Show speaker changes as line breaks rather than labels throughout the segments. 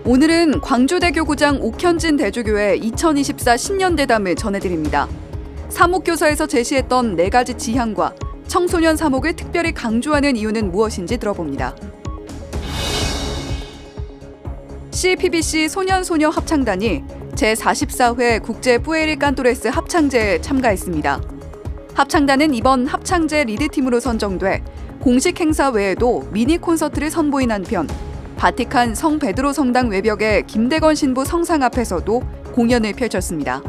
오늘은 광주대교구장 옥현진 대주교의 2024 신년대담을 전해드립니다. 사목교사에서 제시했던 4가지 지향과 청소년 사목을 특별히 강조하는 이유는 무엇인지 들어봅니다. CPBC 소년소녀 합창단이 제44회 국제 뿌에릴 깐토레스 합창제에 참가했습니다. 합창단은 이번 합창제 리드팀으로 선정돼 공식 행사 외에도 미니 콘서트를 선보인 한편 바티칸 성 베드로 성당 외벽의 김대건 신부 성상 앞에서도 공연을 펼쳤습니다.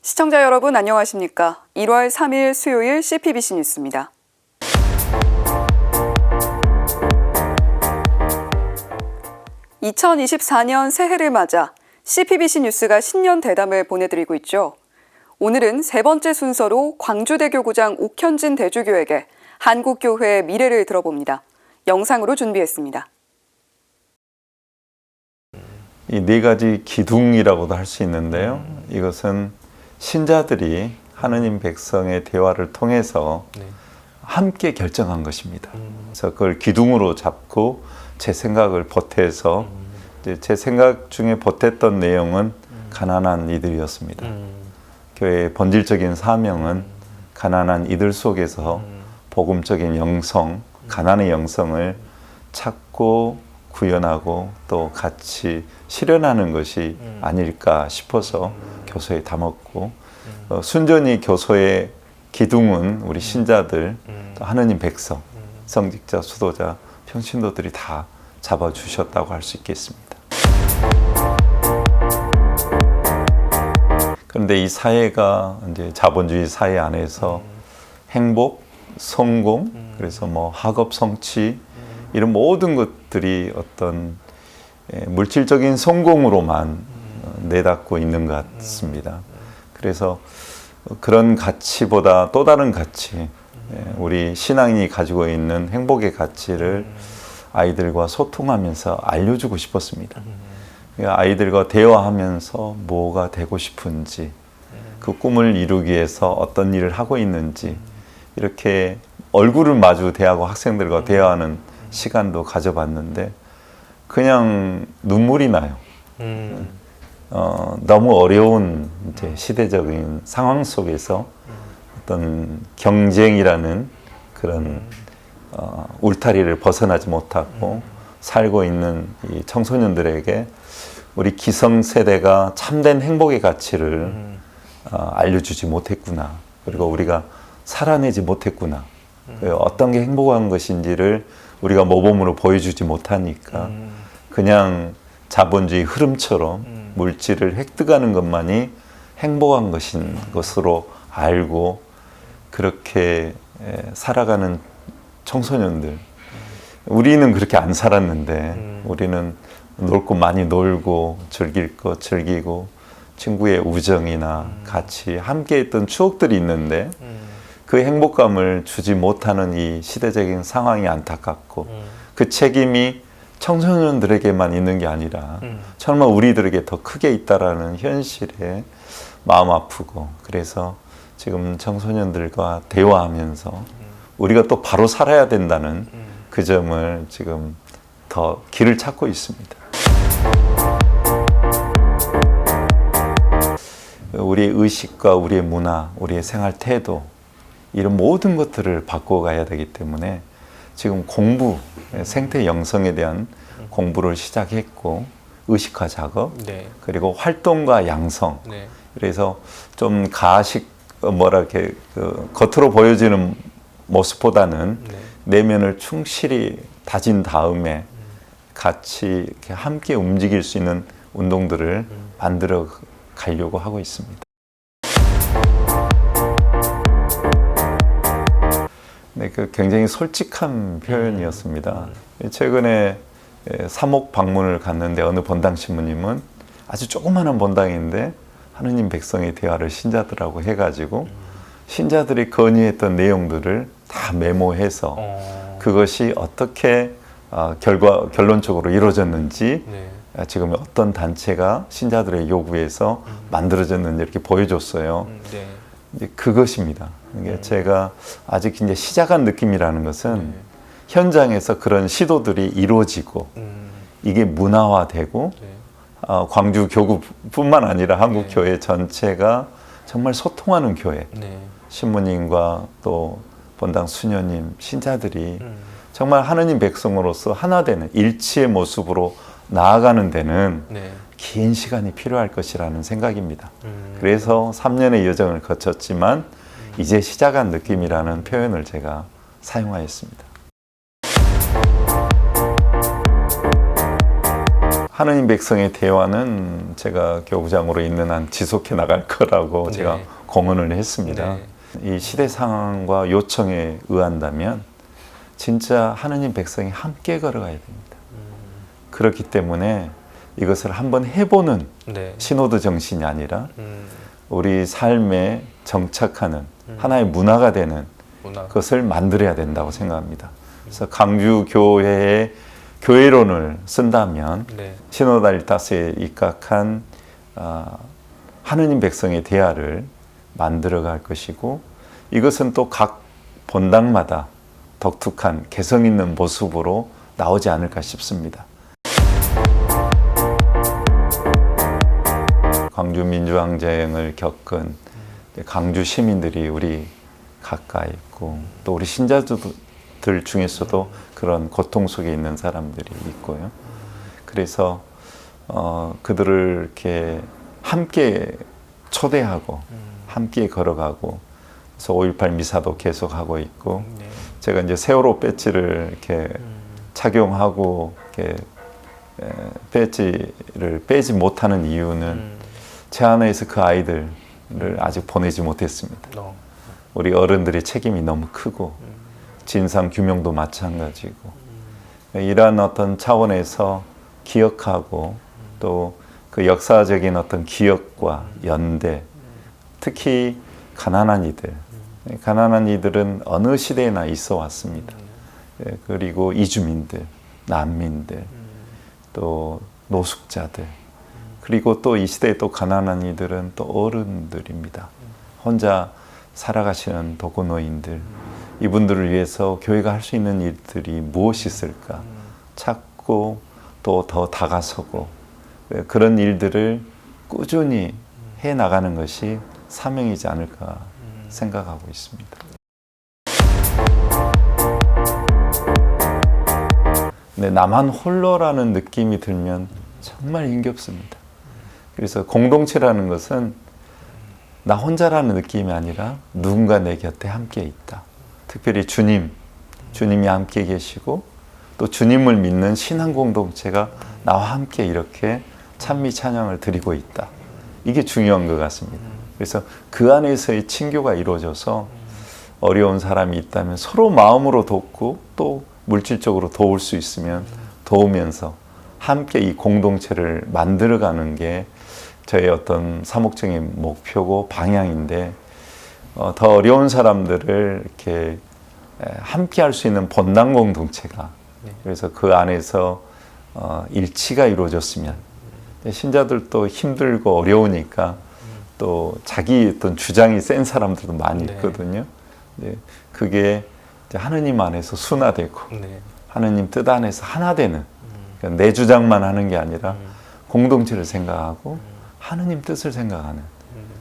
시청자 여러분 안녕하십니까? 1월 3일 수요일 CPBC 뉴스입니다. (2024년) 새해를 맞아 CPBC 뉴스가 신년 대담을 보내드리고 있죠. 오늘은 세 번째 순서로 광주대교구장 옥현진 대주교에게 한국교회의 미래를 들어봅니다. 영상으로 준비했습니다.
이 4가지 기둥이라고도 할 수 있는데요. 이것은 신자들이 하느님 백성의 대화를 통해서 함께 결정한 것입니다. 그래서 그걸 기둥으로 잡고 제 생각을 보태서 제 생각 중에 보탰던 내용은 가난한 이들이었습니다. 교회의 본질적인 사명은 가난한 이들 속에서 복음적인 영성, 가난의 영성을 찾고 구현하고 또 같이 실현하는 것이 아닐까 싶어서 교서에 담았고 순전히 교서의 기둥은 우리 신자들, 또 하느님 백성, 성직자, 수도자, 평신도들이 다 잡아주셨다고 할 수 있겠습니다. 그런데 이 사회가 이제 자본주의 사회 안에서 행복, 성공, 그래서 뭐 학업, 성취 이런 모든 것들이 어떤 물질적인 성공으로만 내닫고 있는 것 같습니다. 그래서 그런 가치보다 또 다른 가치, 우리 신앙이 가지고 있는 행복의 가치를 아이들과 소통하면서 알려주고 싶었습니다. 아이들과 대화하면서 뭐가 되고 싶은지, 그 꿈을 이루기 위해서 어떤 일을 하고 있는지 이렇게 얼굴을 마주 대하고 학생들과 대화하는 시간도 가져봤는데 그냥 눈물이 나요. 너무 어려운 이제 시대적인 상황 속에서 어떤 경쟁이라는 그런 울타리를 벗어나지 못하고 살고 있는 이 청소년들에게 우리 기성세대가 참된 행복의 가치를 알려주지 못했구나. 그리고 우리가 살아내지 못했구나. 어떤 게 행복한 것인지를 우리가 모범으로 보여주지 못하니까 그냥 자본주의 흐름처럼 물질을 획득하는 것만이 행복한 것으로 알고 그렇게 살아가는 청소년들. 우리는 그렇게 안 살았는데 우리는 많이 놀고 즐길 거 즐기고 친구의 우정이나 같이 함께 했던 추억들이 있는데 그 행복감을 주지 못하는 이 시대적인 상황이 안타깝고 그 책임이 청소년들에게만 있는 게 아니라 정말 우리들에게 더 크게 있다라는 현실에 마음 아프고 그래서 지금 청소년들과 대화하면서 우리가 또 바로 살아야 된다는 그 점을 지금 더 길을 찾고 있습니다. 우리의 의식과 우리의 문화, 우리의 생활 태도 이런 모든 것들을 바꿔가야 되기 때문에 지금 공부, 생태 영성에 대한 공부를 시작했고 의식화 작업, 그리고 활동과 양성. 그래서 좀 가식 이렇게 겉으로 보여지는 모습보다는 내면을 충실히 다진 다음에 같이 이렇게 함께 움직일 수 있는 운동들을 만들어 가려고 하고 있습니다. 네, 굉장히 솔직한 표현이었습니다. 최근에 사목 방문을 갔는데 어느 본당 신부님은 아주 조그마한 본당인데 하느님 백성의 대화를 신자들하고 해가지고 신자들이 건의했던 내용들을 다 메모해서 그것이 어떻게 결론적으로 이루어졌는지 지금 어떤 단체가 신자들의 요구에서 만들어졌는지 이렇게 보여줬어요. 이제 그것입니다. 이게 제가 아직 이제 시작한 느낌이라는 것은 현장에서 그런 시도들이 이루어지고 이게 문화화되고 광주 교구뿐만 아니라 한국 교회 전체가 정말 소통하는 교회, 신부님과 또 본당 수녀님, 신자들이 정말 하느님 백성으로서 하나 되는 일치의 모습으로 나아가는 데는 긴 시간이 필요할 것이라는 생각입니다. 그래서 3년의 여정을 거쳤지만 이제 시작한 느낌이라는 표현을 제가 사용하였습니다. 하느님 백성의 대화는 제가 교구장으로 있는 한 지속해 나갈 거라고 제가 공언을 했습니다. 이 시대 상황과 요청에 의한다면 진짜 하느님 백성이 함께 걸어가야 됩니다. 그렇기 때문에 이것을 한번 해보는 신호도 정신이 아니라 우리 삶에 정착하는 하나의 문화가 되는 것을 만들어야 된다고 생각합니다. 그래서 강주 교회의 교회론을 쓴다면 시노다 일다스에 입각한 하느님 백성의 대화를 만들어갈 것이고 이것은 또 각 본당마다 독특한 개성 있는 모습으로 나오지 않을까 싶습니다. 광주 민주항쟁을 겪은 강주 시민들이 우리 가까이 있고 또 우리 신자들 중에서도 그런 고통 속에 있는 사람들이 있고요. 그래서 그들을 이렇게 함께 초대하고 함께 걸어가고 그래서 5.18 미사도 계속하고 있고 제가 이제 세월호 배지를 이렇게 착용하고 이렇게 배지를 빼지 못하는 이유는 제 안에서 그 아이들을 아직 보내지 못했습니다. 우리 어른들의 책임이 너무 크고 진상 규명도 마찬가지고 이러한 어떤 차원에서 기억하고 또 그 역사적인 어떤 기억과 연대, 특히 가난한 이들은 어느 시대에나 있어 왔습니다. 그리고 이주민들, 난민들, 또 노숙자들, 그리고 또 이 시대에 또 가난한 이들은 또 어른들입니다. 혼자 살아가시는 독거노인들, 이분들을 위해서 교회가 할 수 있는 일들이 무엇이 있을까 찾고 또 더 다가서고 그런 일들을 꾸준히 해 나가는 것이 사명이지 않을까 생각하고 있습니다. 근데 나만 홀로라는 느낌이 들면 정말 힘겹습니다. 그래서 공동체라는 것은 나 혼자라는 느낌이 아니라 누군가 내 곁에 함께 있다. 특별히 주님이 함께 계시고 또 주님을 믿는 신앙 공동체가 나와 함께 이렇게 찬미 찬양을 드리고 있다. 이게 중요한 것 같습니다. 그래서 그 안에서의 친교가 이루어져서 어려운 사람이 있다면 서로 마음으로 돕고 또 물질적으로 도울 수 있으면 도우면서 함께 이 공동체를 만들어가는 게 저의 어떤 사목적인 목표고 방향인데 더 어려운 사람들을 이렇게 함께 할 수 있는 본당 공동체가 그래서 그 안에서 일치가 이루어졌으면 신자들도 힘들고 어려우니까 또 자기 어떤 주장이 센 사람들도 많이 있거든요. 그게 하느님 안에서 순화되고 하느님 뜻 안에서 하나 되는 그러니까 내 주장만 하는 게 아니라 공동체를 생각하고 하느님 뜻을 생각하는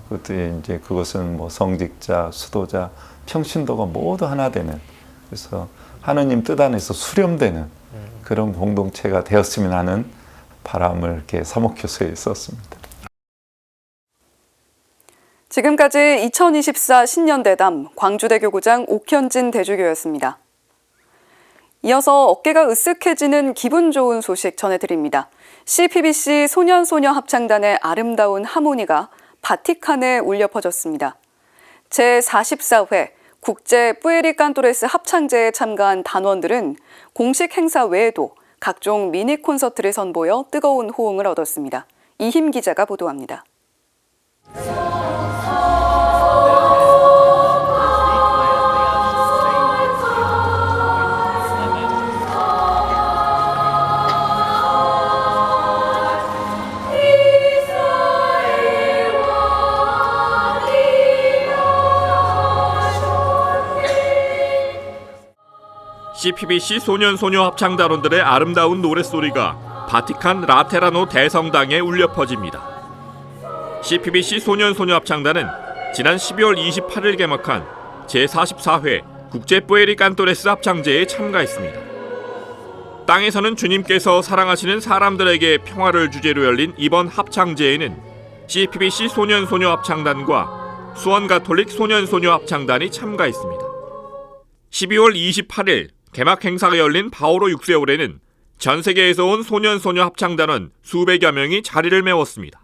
그것도 이제 그것은 뭐 성직자, 수도자, 평신도가 모두 하나 되는 그래서 하느님 뜻 안에서 수렴되는 그런 공동체가 되었으면 하는 바람을 이렇게 사목교서에 썼습니다.
지금까지 2024 신년대담 광주대교구장 옥현진 대주교였습니다. 이어서 어깨가 으쓱해지는 기분 좋은 소식 전해드립니다. CPBC 소년소녀 합창단의 아름다운 하모니가 바티칸에 울려 퍼졌습니다. 제44회 국제 뿌에리 깐토레스 합창제에 참가한 단원들은 공식 행사 외에도 각종 미니 콘서트를 선보여 뜨거운 호응을 얻었습니다. 이힘 기자가 보도합니다.
CPBC 소년소녀 합창단원들의 아름다운 노랫소리가 바티칸 라테라노 대성당에 울려 퍼집니다. CPBC 소년소녀 합창단은 지난 12월 28일 개막한 제44회 국제 뿌에리 깐토레스 합창제에 참가했습니다. 땅에서는 주님께서 사랑하시는 사람들에게 평화를 주제로 열린 이번 합창제에는 CPBC 소년소녀 합창단과 수원가톨릭 소년소녀 합창단이 참가했습니다. 12월 28일 개막 행사가 열린 바오로 6세홀에는 전 세계에서 온 소년소녀 합창단원 수백여 명이 자리를 메웠습니다.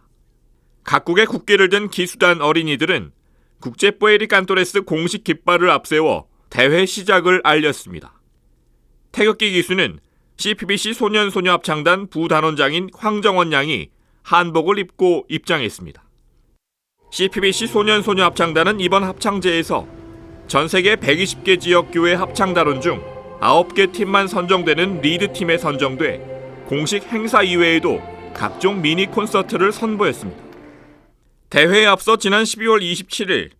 각국의 국기를 든 기수단 어린이들은 국제 뿌에리 깐토레스 공식 깃발을 앞세워 대회 시작을 알렸습니다. 태극기 기수는 CPBC 소년소녀 합창단 부단원장인 황정원 양이 한복을 입고 입장했습니다. CPBC 소년소녀 합창단은 이번 합창제에서 전 세계 120개 지역 교회 합창단원 중 9개 팀만 선정되는 리드팀에 선정돼 공식 행사 이외에도 각종 미니 콘서트를 선보였습니다. 대회에 앞서 지난 12월 27일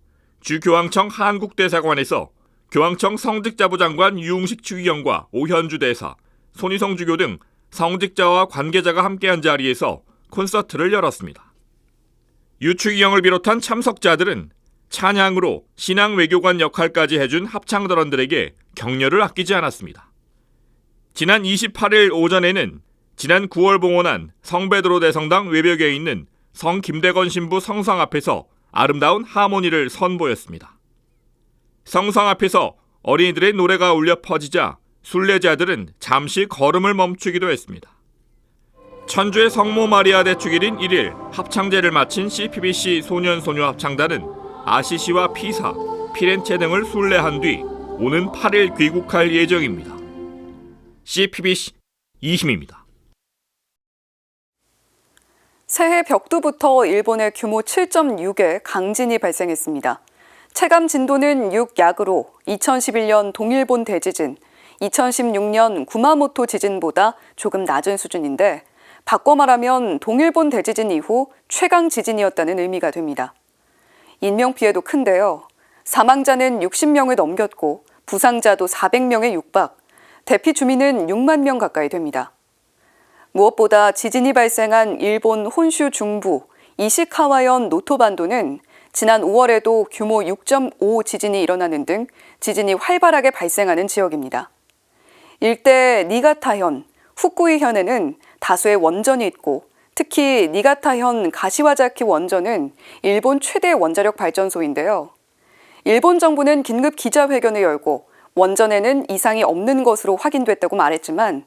주교황청 한국대사관에서 교황청 성직자부 장관 유웅식 추기경과 오현주 대사, 손희성 주교 등 성직자와 관계자가 함께한 자리에서 콘서트를 열었습니다. 유 추기경을 비롯한 참석자들은 찬양으로 신앙 외교관 역할까지 해준 합창단원들에게 격려를 아끼지 않았습니다. 지난 28일 오전에는 지난 9월 봉헌한 성베드로 대성당 외벽에 있는 성 김대건 신부 성상 앞에서 아름다운 하모니를 선보였습니다. 성상 앞에서 어린이들의 노래가 울려 퍼지자 순례자들은 잠시 걸음을 멈추기도 했습니다. 천주의 성모 마리아 대축일인 1일 합창제를 마친 CPBC 소년소녀 합창단은 아시시와 피사, 피렌체 등을 순례한 뒤 오는 8일 귀국할 예정입니다. CPBC 이희입니다.
새해 벽두부터 일본의 규모 7.6의 강진이 발생했습니다. 체감 진도는 6약으로 2011년 동일본 대지진, 2016년 구마모토 지진보다 조금 낮은 수준인데 바꿔 말하면 동일본 대지진 이후 최강 지진이었다는 의미가 됩니다. 인명피해도 큰데요. 사망자는 60명을 넘겼고 부상자도 400명에 육박, 대피 주민은 6만 명 가까이 됩니다. 무엇보다 지진이 발생한 일본 혼슈 중부 이시카와현 노토반도는 지난 5월에도 규모 6.5 지진이 일어나는 등 지진이 활발하게 발생하는 지역입니다. 일대 니가타현, 후쿠이현에는 다수의 원전이 있고 특히 니가타현 가시와자키 원전은 일본 최대 원자력 발전소인데요. 일본 정부는 긴급 기자회견을 열고 원전에는 이상이 없는 것으로 확인됐다고 말했지만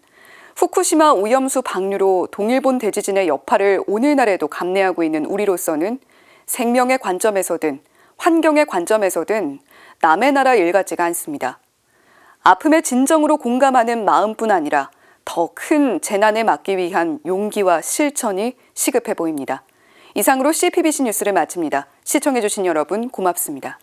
후쿠시마 오염수 방류로 동일본 대지진의 여파를 오늘날에도 감내하고 있는 우리로서는 생명의 관점에서든 환경의 관점에서든 남의 나라 일 같지가 않습니다. 아픔에 진정으로 공감하는 마음뿐 아니라 더 큰 재난을 막기 위한 용기와 실천이 시급해 보입니다. 이상으로 CPBC 뉴스를 마칩니다. 시청해주신 여러분 고맙습니다.